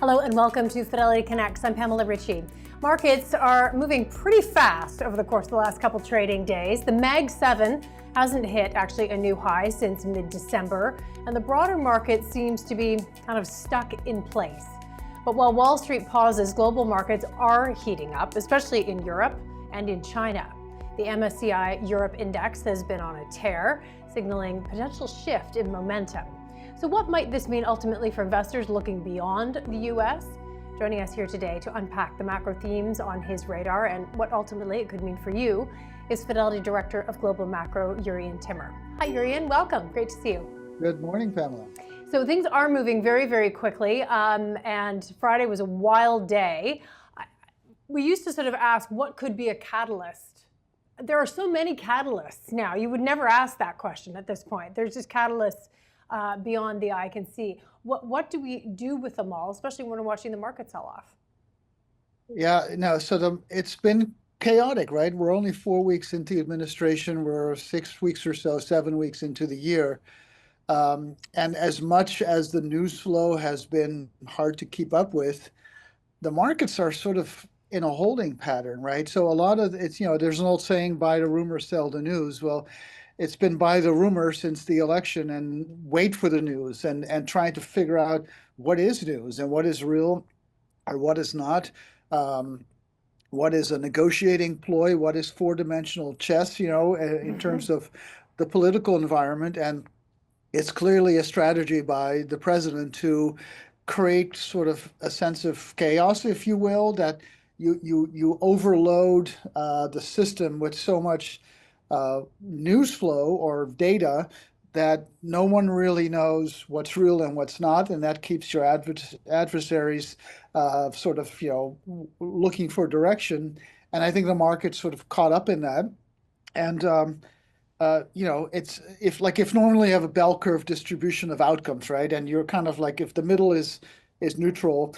Hello and welcome to Fidelity Connects. I'm Pamela Ritchie. Markets are moving pretty fast over the course of the last couple trading days. The Mag 7 hasn't hit actually a new high since mid-December, and the broader market seems to be kind of stuck in place. But while Wall Street pauses, global markets are heating up, especially in Europe and in China. The MSCI Europe Index has been on a tear, signaling potential shift in momentum. So what might this mean ultimately for investors looking beyond the US? Joining us here today to unpack the macro themes on his radar and what ultimately it could mean for you is Fidelity Director of Global Macro, Jurrien Timmer. Hi, Jurrien. Welcome. Great to see you. Good morning, Pamela. So things are moving very, very quickly, and Friday was a wild day. We used to sort of ask what could be a catalyst. There are so many catalysts now. You would never ask that question at this point. There's just catalysts beyond the eye can see. What do we do with them all, especially when we're watching the market sell off? Yeah, no, it's been chaotic, right? We're only 4 weeks into administration. We're 6 weeks or so, 7 weeks into the year. And as much as the news flow has been hard to keep up with, the markets are sort of in a holding pattern, right? So a lot of it's, there's an old saying, buy the rumor, sell the news. Well, it's been buy the rumor since the election and wait for the news and trying to figure out what is news and what is real or what is not. What is a negotiating ploy? What is four-dimensional chess, in terms of the political environment? And it's clearly a strategy by the president to create sort of a sense of chaos, if you will, that you overload the system with so much news flow or data that no one really knows what's real and what's not, and that keeps your adversaries sort of looking for direction. And I think the market sort of caught up in that. And it's if normally you have a bell curve distribution of outcomes, right? And you're kind of like if the middle is neutral,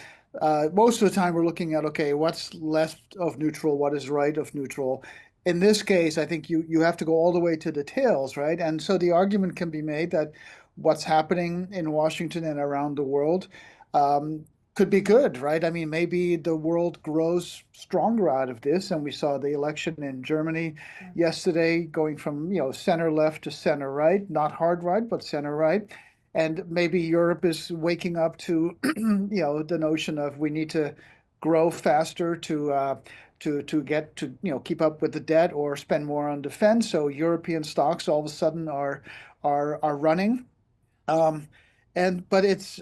most of the time we're looking at, okay, what's left of neutral, what is right of neutral. In this case, I think you have to go all the way to the tails, right? And so the argument can be made that what's happening in Washington and around the world could be good, right? I mean, maybe the world grows stronger out of this. And we saw the election in Germany yesterday going from, center left to center right, not hard right, but center right. And maybe Europe is waking up to, the notion of we need to grow faster to get to keep up with the debt or spend more on defense. So European stocks all of a sudden are running, but it's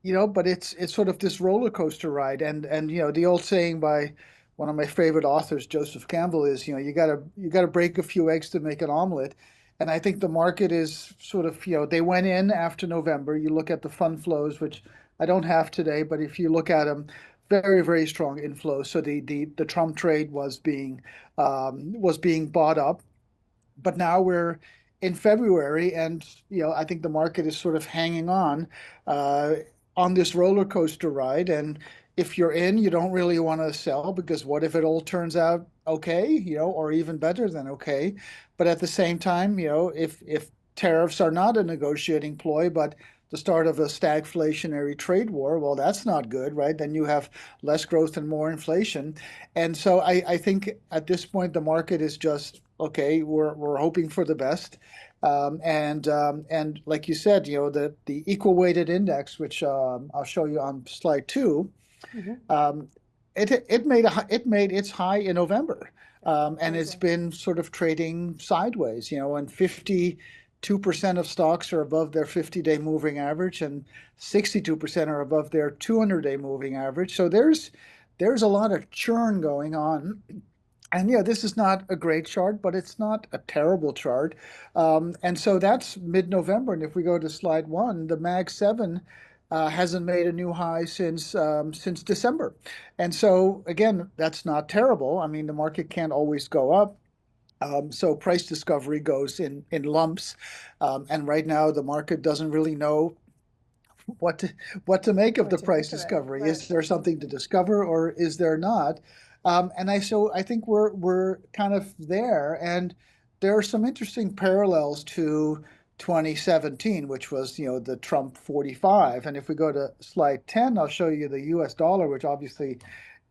it's sort of this roller coaster ride. And the old saying by one of my favorite authors, Joseph Campbell, is you gotta break a few eggs to make an omelet. And I think the market is sort of they went in after November. You look at the fund flows, which I don't have today, but if you look at them, very, very strong inflow. So the Trump trade was being bought up, but now we're in February, and I think the market is sort of hanging on this roller coaster ride. And if you're in, you don't really want to sell because what if it all turns out okay, or even better than okay? But at the same time, if tariffs are not a negotiating ploy, but the start of a stagflationary trade war, well, that's not good, right? Then you have less growth and more inflation. And so I think at this point, the market is just, okay, we're hoping for the best. And like you said, the equal weighted index, which I'll show you on slide 2, it made its high in November. And it's been sort of trading sideways, and 52% of stocks are above their 50-day moving average, and 62% are above their 200-day moving average. So there's a lot of churn going on. And this is not a great chart, but it's not a terrible chart. And so that's mid-November. And if we go to slide 1, the Mag 7 hasn't made a new high since December. And so again, that's not terrible. I mean, the market can't always go up. So price discovery goes in lumps, and right now the market doesn't really know what to make of the price discovery. Right. Is there something to discover or is there not? And I think we're kind of there, and there are some interesting parallels to 2017, which was, the Trump 45. And if we go to slide 10, I'll show you the US dollar, which obviously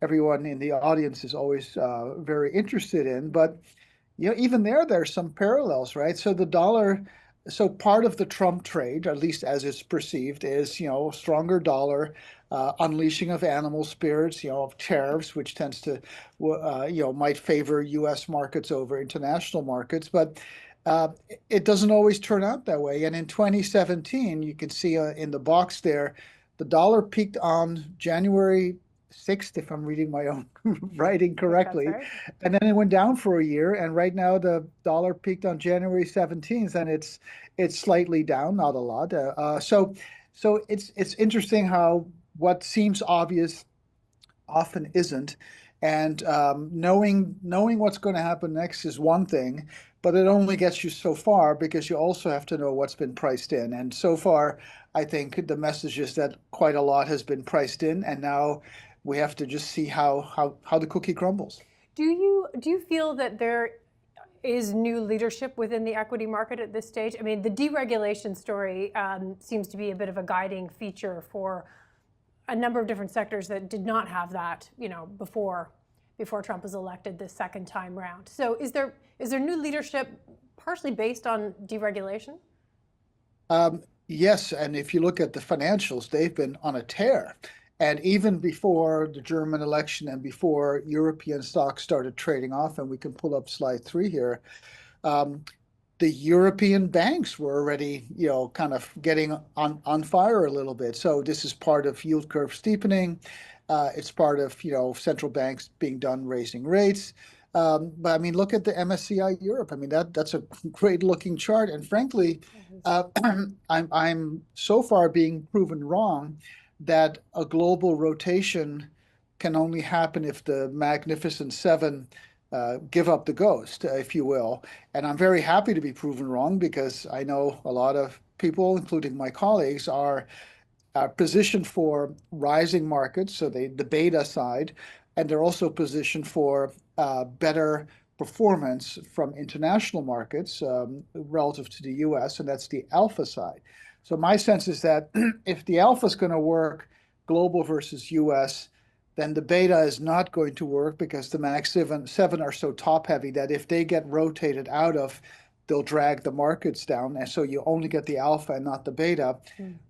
everyone in the audience is always very interested in. But even there's some parallels, right? So the dollar, so part of the Trump trade, at least as it's perceived, is, stronger dollar, unleashing of animal spirits, of tariffs, which tends to, might favor U.S. markets over international markets. But uh, it doesn't always turn out that way. And in 2017, you can see in the box there, the dollar peaked on January 6th, if I'm reading my own writing correctly. That's right. And then it went down for a year. And right now the dollar peaked on January 17th, and it's slightly down, not a lot. So it's interesting how what seems obvious often isn't. And knowing what's going to happen next is one thing, but it only gets you so far because you also have to know what's been priced in. And so far, I think the message is that quite a lot has been priced in, and now we have to just see how the cookie crumbles. Do you feel that there is new leadership within the equity market at this stage? I mean, the deregulation story seems to be a bit of a guiding feature for a number of different sectors that did not have that, before Trump was elected this second time round. So is there new leadership partially based on deregulation? Yes, and if you look at the financials, they've been on a tear. And even before the German election and before European stocks started trading off, and we can pull up slide 3 here, the European banks were already, kind of getting on fire a little bit. So this is part of yield curve steepening. It's part of, central banks being done raising rates. But I mean, look at the MSCI Europe. I mean, that's a great looking chart. And frankly, I'm so far being proven wrong that a global rotation can only happen if the Magnificent Seven give up the ghost, if you will. And I'm very happy to be proven wrong because I know a lot of people, including my colleagues, are positioned for rising markets, so the beta side, and they're also positioned for better performance from international markets relative to the US, and that's the alpha side. So my sense is that if the alpha is going to work global versus US, then the beta is not going to work because the Mag 7 are so top heavy that if they get rotated out of, they'll drag the markets down. And so you only get the alpha and not the beta.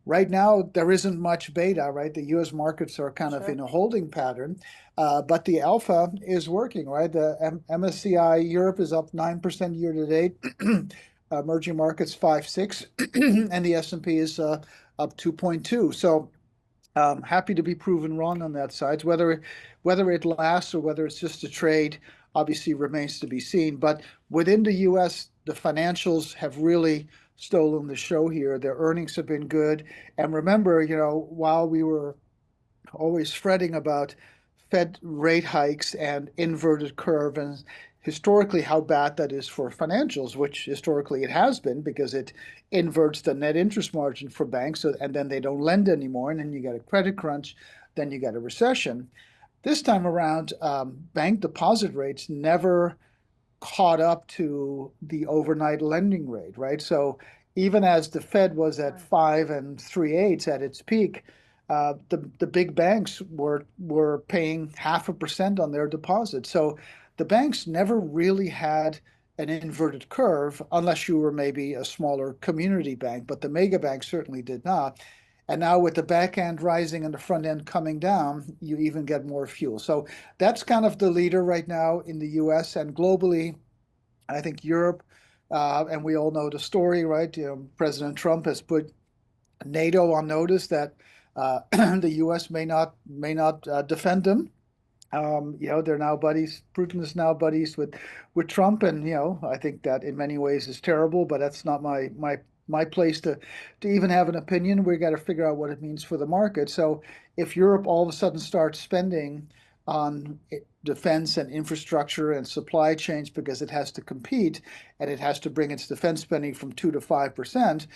Right now, there isn't much beta, right? The US markets are kind of in a holding pattern, but the alpha is working, right? The MSCI Europe is up 9% year to date. Emerging markets 5.6, and the S&P is up 2.2. So happy to be proven wrong on that side. Whether it lasts or whether it's just a trade, obviously remains to be seen. But within the U.S., the financials have really stolen the show here. Their earnings have been good. And remember, while we were always fretting about Fed rate hikes and inverted curve and historically how bad that is for financials, which historically it has been because it inverts the net interest margin for banks, and then they don't lend anymore, and then you get a credit crunch, then you get a recession. This time around, bank deposit rates never caught up to the overnight lending rate, right? So even as the Fed was at 5 3/8 at its peak, the big banks were paying 0.5% on their deposits. So the banks never really had an inverted curve unless you were maybe a smaller community bank, but the mega banks certainly did not. And now with the back end rising and the front end coming down, you even get more fuel. So that's kind of the leader right now in the US and globally. I think Europe, and we all know the story, right? President Trump has put NATO on notice that the US may not defend them. They're now buddies. Putin is now buddies with Trump, and I think that in many ways is terrible. But that's not my place to even have an opinion. We got to figure out what it means for the market. So if Europe all of a sudden starts spending on defense and infrastructure and supply chains because it has to compete and it has to bring its defense spending from 2 to 5%,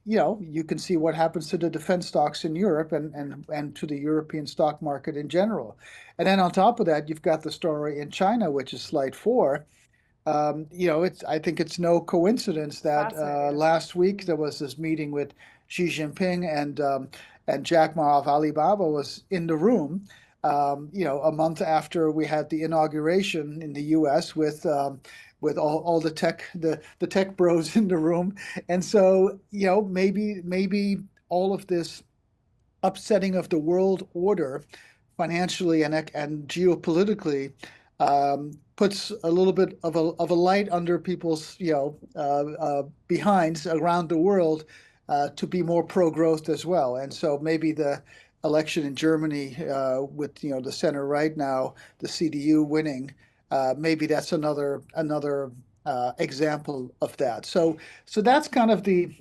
you can see what happens to the defense stocks in Europe and to the European stock market in general. And then on top of that, you've got the story in China, which is slide 4, I think it's no coincidence that Fascinating. last week there was this meeting with Xi Jinping and Jack Ma of Alibaba was in the room. A month after we had the inauguration in the U.S. with all the tech bros in the room, and so maybe all of this upsetting of the world order financially and geopolitically puts a little bit of a light under people's behinds around the world to be more pro-growth as well. And so maybe the election in Germany with the center right now, the CDU winning, maybe that's another example of that. So that's kind of the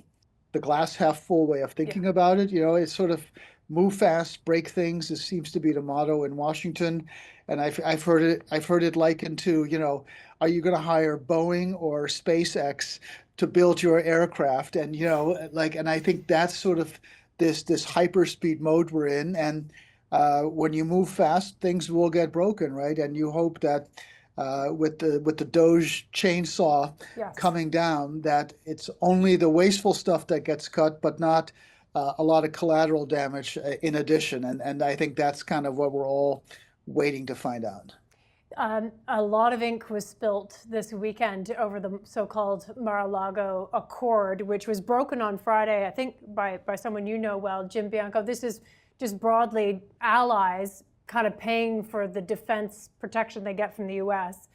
glass half full way of thinking about it. It's sort of move fast, break things. This seems to be the motto in Washington, and I've heard it likened to, are you going to hire Boeing or SpaceX to build your aircraft? And and I think that's sort of this hyperspeed mode we're in, and when you move fast, things will get broken, right? And you hope that with the Doge chainsaw coming down, that it's only the wasteful stuff that gets cut, but not a lot of collateral damage in addition. And I think that's kind of what we're all waiting to find out. A lot of ink was spilt this weekend over the so-called Mar-a-Lago Accord, which was broken on Friday, I think by someone well, Jim Bianco. This is just broadly allies kind of paying for the defense protection they get from the U.S.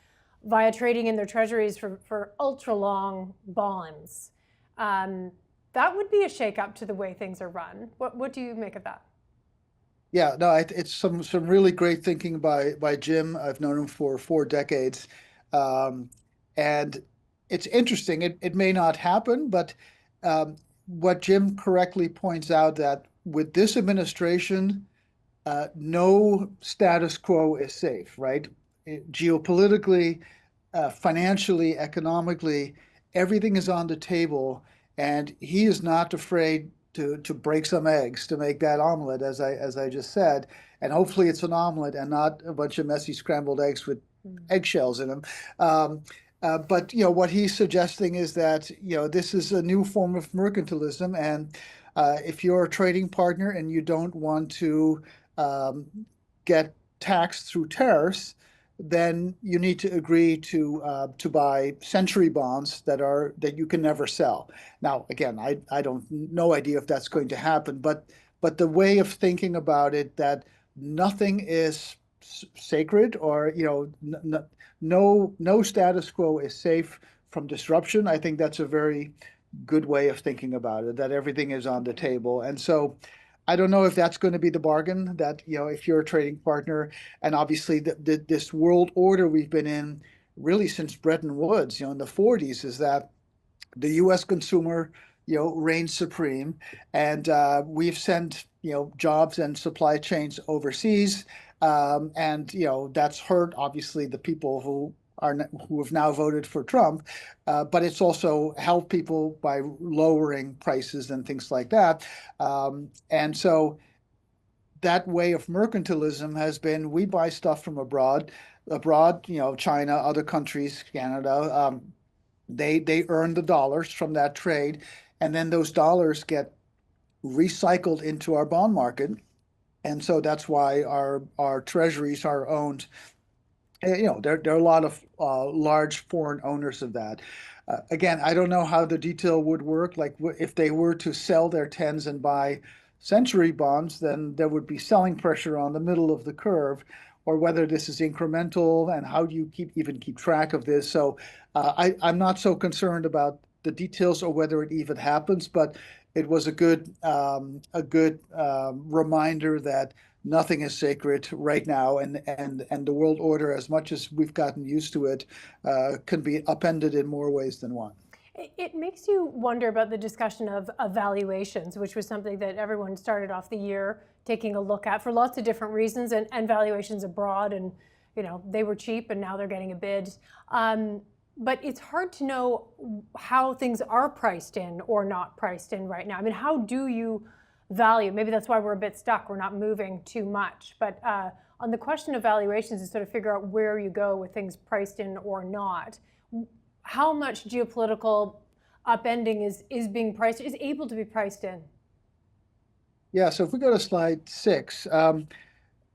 via trading in their treasuries for ultra-long bonds. That would be a shakeup to the way things are run. What do you make of that? Yeah, no, it's some really great thinking by Jim. I've known him for 4 decades, and it's interesting. It may not happen, but what Jim correctly points out, that with this administration, no status quo is safe, right? Geopolitically, financially, economically, everything is on the table, and he is not afraid to break some eggs to make that omelet, as I just said, and hopefully it's an omelet and not a bunch of messy scrambled eggs with eggshells in them. But what he's suggesting is that this is a new form of mercantilism, and if you're a trading partner and you don't want to get taxed through tariffs, then you need to agree to buy century bonds that you can never sell. Now, again, I don't no idea if that's going to happen, but the way of thinking about it, that nothing is sacred, or no status quo is safe from disruption. I think that's a very good way of thinking about it, that everything is on the table. And so I don't know if that's going to be the bargain, that if you're a trading partner, and obviously this world order we've been in really since Bretton Woods, in the 40s, is that the U.S. consumer reigns supreme, and we've sent jobs and supply chains overseas, and that's hurt obviously the people who have now voted for Trump, but it's also helped people by lowering prices and things like that. And so that way of mercantilism has been, we buy stuff from abroad, China, other countries, Canada, they earn the dollars from that trade, and then those dollars get recycled into our bond market. And so that's why our treasuries are owned. There are a lot of large foreign owners of that. Again, I don't know how the detail would work. Like if they were to sell their tens and buy century bonds, then there would be selling pressure on the middle of the curve, or whether this is incremental, and how do you keep track of this? So I'm not so concerned about the details or whether it even happens, but it was a good reminder that nothing is sacred right now, and the world order, as much as we've gotten used to it, can be upended in more ways than one. It makes you wonder about the discussion of valuations, which was something that everyone started off the year taking a look at for lots of different reasons, and valuations abroad, and they were cheap and now they're getting a bid. But it's hard to know how things are priced in or not priced in right now. I mean, how do you value? Maybe that's why we're a bit stuck. We're not moving too much. But on the question of valuations, is sort of figure out where you go with things priced in or not. how much geopolitical upending is being priced, is able to be priced in? Yeah, so if we go to slide 6,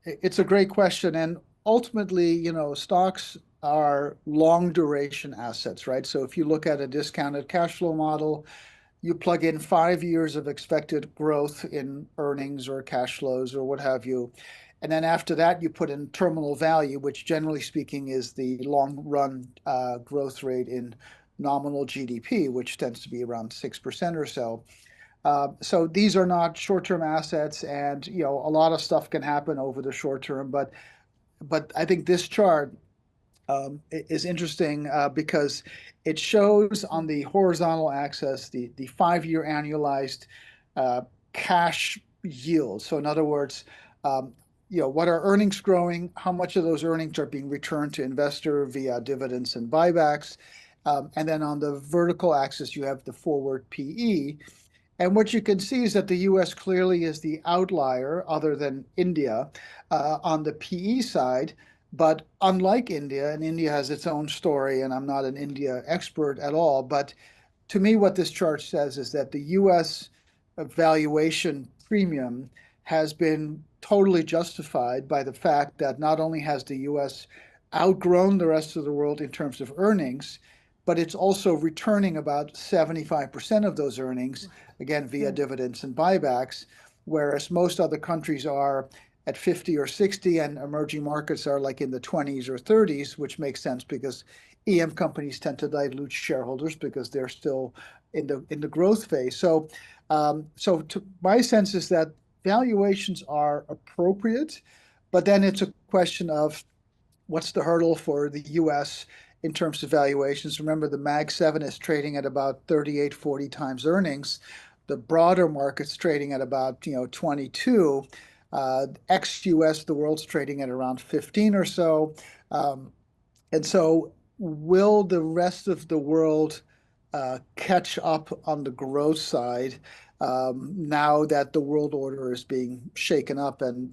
it's a great question. And ultimately, stocks are long duration assets, right? So if you look at a discounted cash flow model, you plug in 5 years of expected growth in earnings or cash flows or what have you. And then after that, you put in terminal value, which generally speaking is the long run growth rate in nominal GDP, which tends to be around 6% or so. So these are not short-term assets, and a lot of stuff can happen over the short term. But I think this chart is interesting because it shows on the horizontal axis the 5 year annualized cash yield. So in other words, what are earnings growing? How much of those earnings are being returned to investor via dividends and buybacks? And then on the vertical axis, you have the forward PE. And what you can see is that the US clearly is the outlier, other than India, on the PE side. But unlike India, and India has its own story, and I'm not an India expert at all, but to me, what this chart says is that the US valuation premium has been totally justified by the fact that not only has the US outgrown the rest of the world in terms of earnings, but it's also returning about 75% of those earnings, again, via dividends and buybacks, whereas most other countries are at 50 or 60, and emerging markets are like in the 20s or 30s, which makes sense because EM companies tend to dilute shareholders because they're still in the growth phase. So, my sense is that valuations are appropriate, but then it's a question of what's the hurdle for the US in terms of valuations. Remember, the Mag 7 is trading at about 38, 40 times earnings. The broader market's trading at about 22. Ex-US, the world's trading at around 15 or so. And so will the rest of the world catch up on the growth side now that the world order is being shaken up? And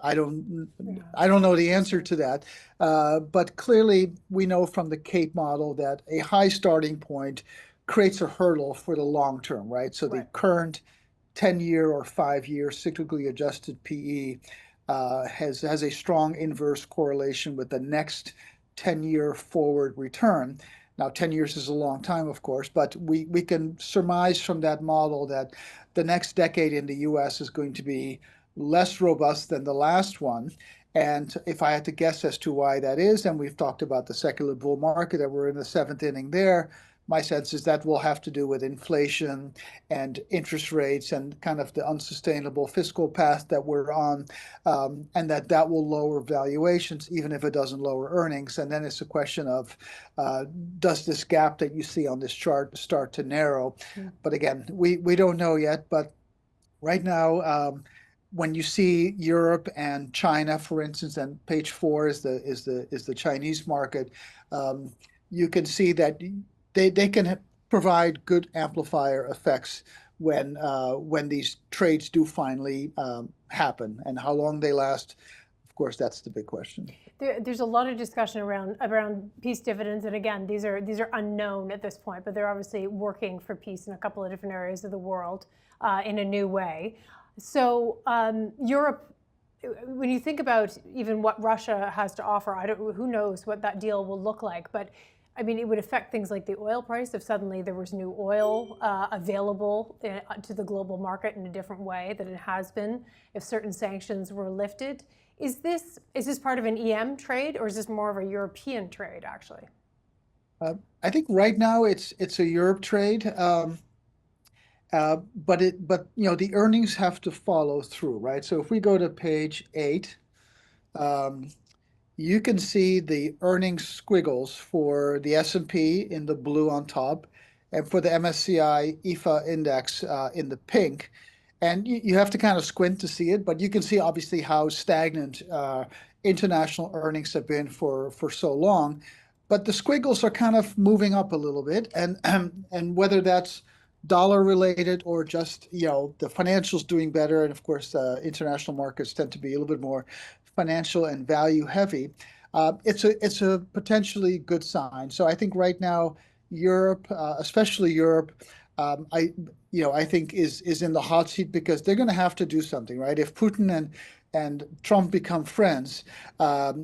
I don't know the answer to that, but clearly we know from the Cape model that a high starting point creates a hurdle for the long term, right? So the current 10-year or 5-year cyclically adjusted PE has a strong inverse correlation with the next 10-year forward return. Now, 10 years is a long time, of course, but we can surmise from that model that the next decade in the US is going to be less robust than the last one. And if I had to guess as to why that is, and we've talked about the secular bull market, that we're in the 7th inning there, my sense is that will have to do with inflation and interest rates and kind of the unsustainable fiscal path that we're on, and that will lower valuations, even if it doesn't lower earnings. And then it's a question of, does this gap that you see on this chart start to narrow? But again, we don't know yet. But right now, when you see Europe and China, for instance, and page 4 is the Chinese market, you can see that they can provide good amplifier effects when these trades do finally happen, and how long they last. Of course, that's the big question. There's a lot of discussion around peace dividends, and again, these are unknown at this point, but they're obviously working for peace in a couple of different areas of the world in a new way. So Europe, when you think about even what Russia has to offer, who knows what that deal will look like, but I mean, it would affect things like the oil price if suddenly there was new oil available to the global market in a different way than it has been if certain sanctions were lifted. Is this part of an EM trade, or is this more of a European trade, actually? I think right now it's a Europe trade, but the earnings have to follow through, right? So if we go to page 8. You can see the earnings squiggles for the S&P in the blue on top, and for the MSCI EFA index in the pink. And you have to kind of squint to see it, but you can see obviously how stagnant international earnings have been for so long. But the squiggles are kind of moving up a little bit, and whether that's dollar related or just the financials doing better, and of course international markets tend to be a little bit more financial and value heavy. it's a potentially good sign. So I think right now Europe, especially Europe, I I think is in the hot seat because they're going to have to do something, right? If Putin and Trump become friends,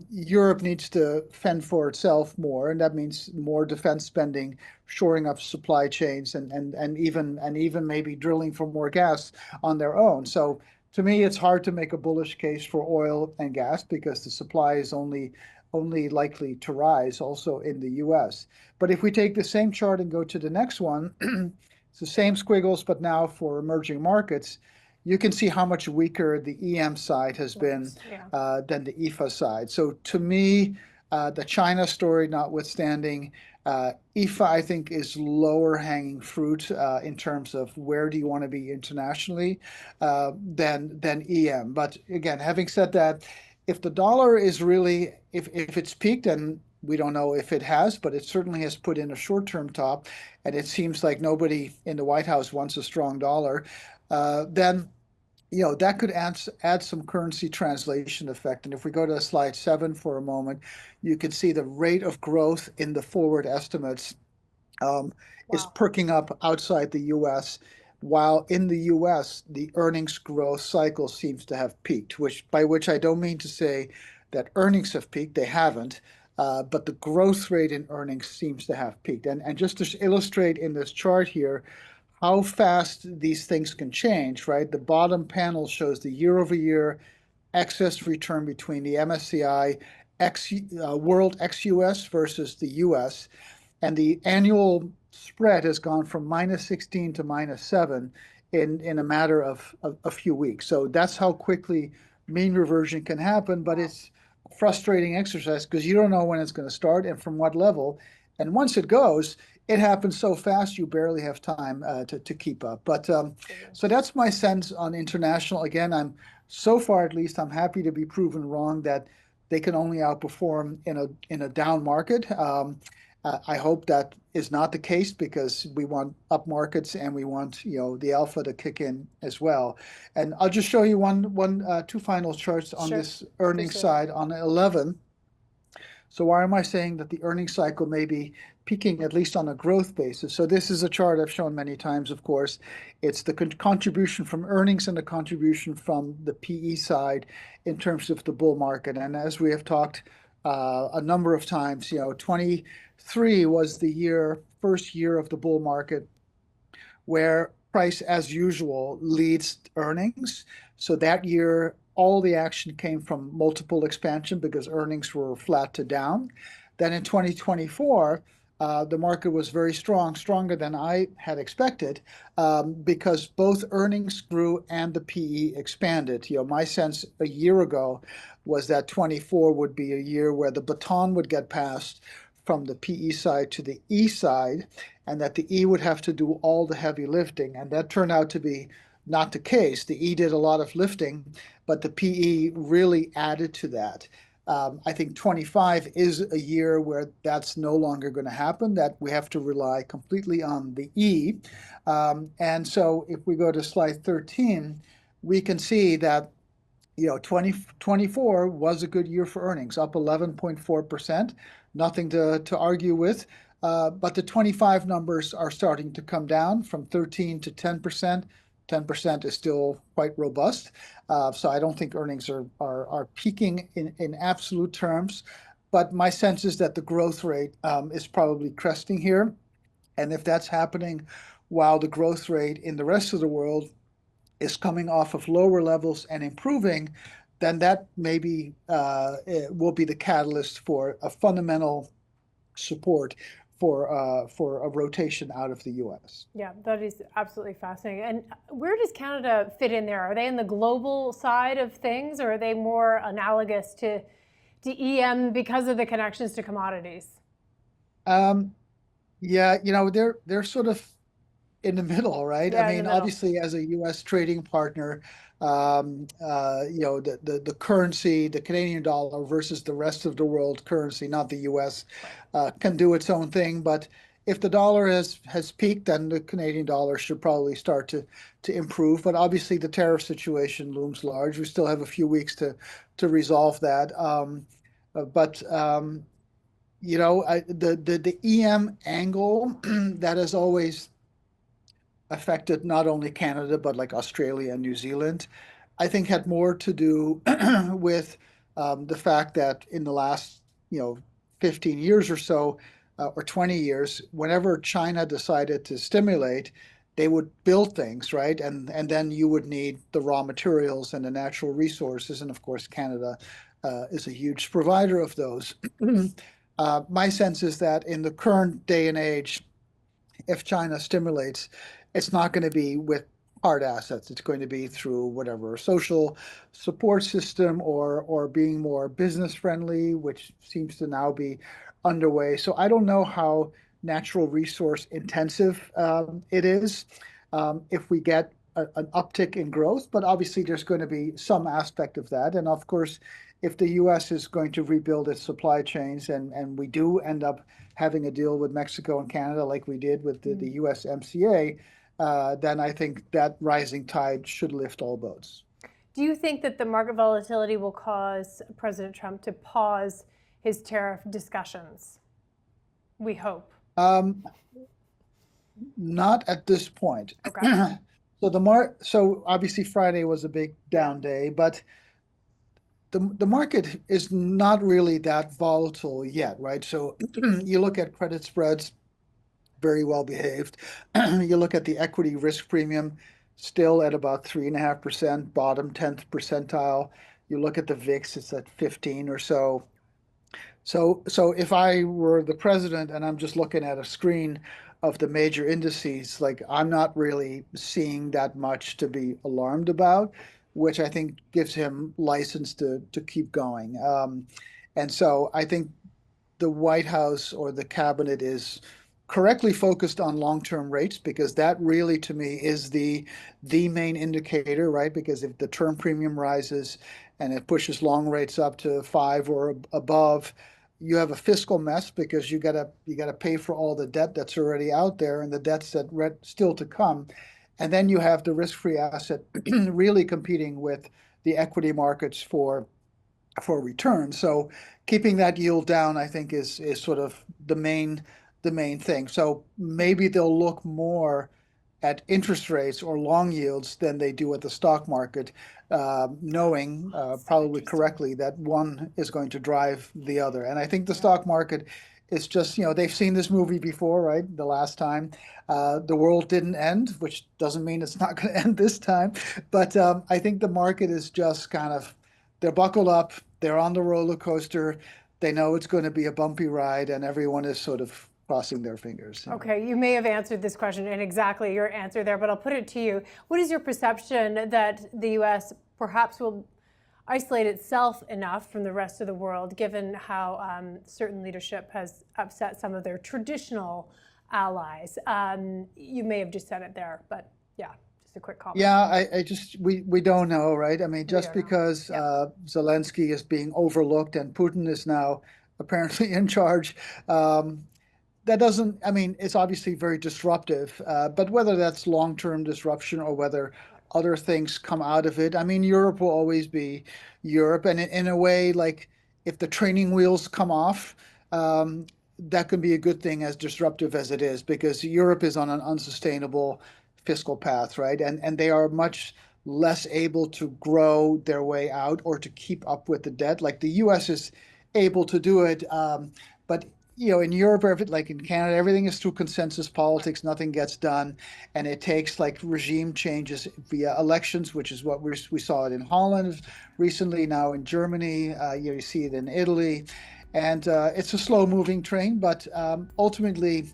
Europe needs to fend for itself more, and that means more defense spending, shoring up supply chains, and even maybe drilling for more gas on their own. So to me, it's hard to make a bullish case for oil and gas because the supply is only likely to rise also in the US. But if we take the same chart and go to the next one, it's the same squiggles, but now for emerging markets, you can see how much weaker the EM side has been than the EFA side. So to me, the China story notwithstanding, EFA I think is lower hanging fruit in terms of where do you want to be internationally than EM. But again, having said that, if the dollar is really, if it's peaked, and we don't know if it has, but it certainly has put in a short-term top, and it seems like nobody in the White House wants a strong dollar, then that could add some currency translation effect. And if we go to slide 7 for a moment, you can see the rate of growth in the forward estimates is perking up outside the US, while in the US, the earnings growth cycle seems to have peaked, by which I don't mean to say that earnings have peaked, they haven't, but the growth rate in earnings seems to have peaked. And just to illustrate in this chart here, how fast these things can change, right? The bottom panel shows the year-over-year excess return between the MSCI World ex-US versus the US, and the annual spread has gone from -16 to -7 in a matter of a few weeks. So that's how quickly mean reversion can happen, but it's a frustrating exercise because you don't know when it's going to start and from what level. And once it goes, it happens so fast you barely have time to keep up. But so that's my sense on international. Again, so far at least, I'm happy to be proven wrong that they can only outperform in a down market. I hope that is not the case because we want up markets and we want the alpha to kick in as well. And I'll just show you two final charts on this earnings side on 11. So why am I saying that the earnings cycle may be peaking at least on a growth basis? So this is a chart I've shown many times, of course. It's the contribution from earnings and the contribution from the PE side in terms of the bull market. And as we have talked a number of times, 23 was the first year of the bull market where price as usual leads earnings. So that year, all the action came from multiple expansion because earnings were flat to down. Then in 2024, the market was very strong, stronger than I had expected, because both earnings grew and the PE expanded. My sense a year ago was that 24 would be a year where the baton would get passed from the PE side to the E side, and that the E would have to do all the heavy lifting. And that turned out to be not the case. The E did a lot of lifting, but the PE really added to that. I think 25 is a year where that's no longer going to happen, that we have to rely completely on the E. And so if we go to slide 13, we can see that 2024 was a good year for earnings, up 11.4%, nothing to argue with. But the 25 numbers are starting to come down from 13 to 10%. 10% is still quite robust. So I don't think earnings are peaking in absolute terms. But my sense is that the growth rate is probably cresting here. And if that's happening while the growth rate in the rest of the world is coming off of lower levels and improving, then that maybe will be the catalyst for a fundamental support for a rotation out of the U.S. Yeah, that is absolutely fascinating. And where does Canada fit in there? Are they in the global side of things, or are they more analogous to EM because of the connections to commodities? Yeah, they're sort of in the middle, right? Yeah, I mean, obviously, as a U.S. trading partner, the currency, the Canadian dollar versus the rest of the world currency, not the U.S., can do its own thing. But if the dollar has peaked, then the Canadian dollar should probably start to improve. But obviously, the tariff situation looms large. We still have a few weeks to resolve that. But the EM angle that has always affected not only Canada, but like Australia and New Zealand, I think had more to do with the fact that in the last, 15 years or so, or 20 years, whenever China decided to stimulate, they would build things, right? And then you would need the raw materials and the natural resources. And of course, Canada is a huge provider of those. My sense is that in the current day and age, if China stimulates, it's not going to be with hard assets. It's going to be through whatever social support system or being more business friendly, which seems to now be underway. So I don't know how natural resource intensive it is if we get an uptick in growth, but obviously there's going to be some aspect of that. And of course, if the US is going to rebuild its supply chains and we do end up having a deal with Mexico and Canada like we did with the USMCA, then I think that rising tide should lift all boats. Do you think that the market volatility will cause President Trump to pause his tariff discussions? We hope. Not at this point. Okay. So obviously Friday was a big down day, but the market is not really that volatile yet, right? So you look at credit spreads, very well behaved. You look at the equity risk premium, still at about 3.5%, bottom 10th percentile. You look at the VIX, it's at 15 or so. So if I were the president and I'm just looking at a screen of the major indices, like I'm not really seeing that much to be alarmed about, which I think gives him license to keep going. And so I think the White House or the cabinet is correctly focused on long-term rates, because that really, to me, is the main indicator, right? Because if the term premium rises and it pushes long rates up to 5 or above, you have a fiscal mess because you gotta pay for all the debt that's already out there and the debts that still to come. And then you have the risk-free asset really competing with the equity markets for return. So keeping that yield down, I think, is sort of the main thing. So maybe they'll look more at interest rates or long yields than they do at the stock market, knowing probably correctly that one is going to drive the other. And I think the stock market is just, they've seen this movie before, right? The last time the world didn't end, which doesn't mean it's not going to end this time. But I think the market is just kind of, they're buckled up, they're on the roller coaster, they know it's going to be a bumpy ride, and everyone is sort of crossing their fingers. Okay, you may have answered this question and exactly your answer there, but I'll put it to you. What is your perception that the U.S. perhaps will isolate itself enough from the rest of the world, given how certain leadership has upset some of their traditional allies? You may have just said it there, but yeah, just a quick comment. Yeah, we don't know, right? I mean, just because Zelensky is being overlooked and Putin is now apparently in charge, that doesn't, I mean, it's obviously very disruptive, but whether that's long-term disruption or whether other things come out of it, I mean, Europe will always be Europe. And in a way, like if the training wheels come off, that can be a good thing, as disruptive as it is, because Europe is on an unsustainable fiscal path, right? And they are much less able to grow their way out or to keep up with the debt. Like the US is able to do it, but in Europe, like in Canada, everything is through consensus politics. Nothing gets done, and it takes like regime changes via elections, which is what we saw it in Holland recently. Now in Germany, you see it in Italy, and it's a slow-moving train. But ultimately,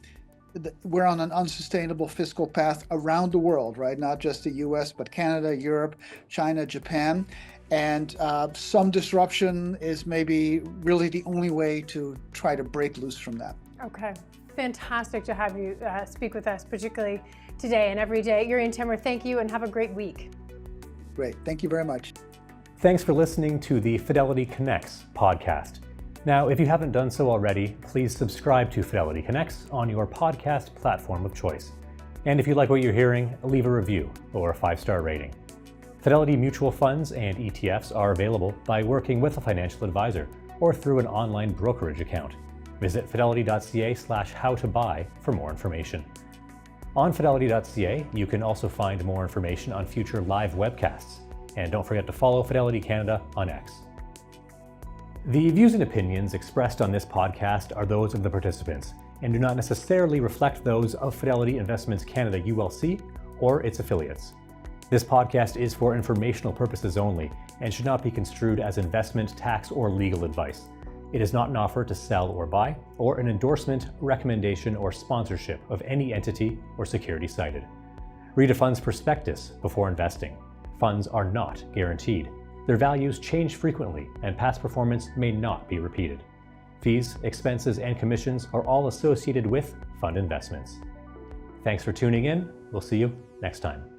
we're on an unsustainable fiscal path around the world, right? Not just the U.S., but Canada, Europe, China, Japan. And some disruption is maybe really the only way to try to break loose from that. Okay, fantastic to have you speak with us, particularly today and every day. Jurrien Timmer, thank you and have a great week. Great, thank you very much. Thanks for listening to the Fidelity Connects podcast. Now, if you haven't done so already, please subscribe to Fidelity Connects on your podcast platform of choice. And if you like what you're hearing, leave a review or a 5-star rating. Fidelity mutual funds and ETFs are available by working with a financial advisor or through an online brokerage account. Visit fidelity.ca/howtobuy for more information. On fidelity.ca, you can also find more information on future live webcasts. And don't forget to follow Fidelity Canada on X. The views and opinions expressed on this podcast are those of the participants and do not necessarily reflect those of Fidelity Investments Canada ULC or its affiliates. This podcast is for informational purposes only and should not be construed as investment, tax, or legal advice. It is not an offer to sell or buy, or an endorsement, recommendation, or sponsorship of any entity or security cited. Read a fund's prospectus before investing. Funds are not guaranteed. Their values change frequently, and past performance may not be repeated. Fees, expenses, and commissions are all associated with fund investments. Thanks for tuning in. We'll see you next time.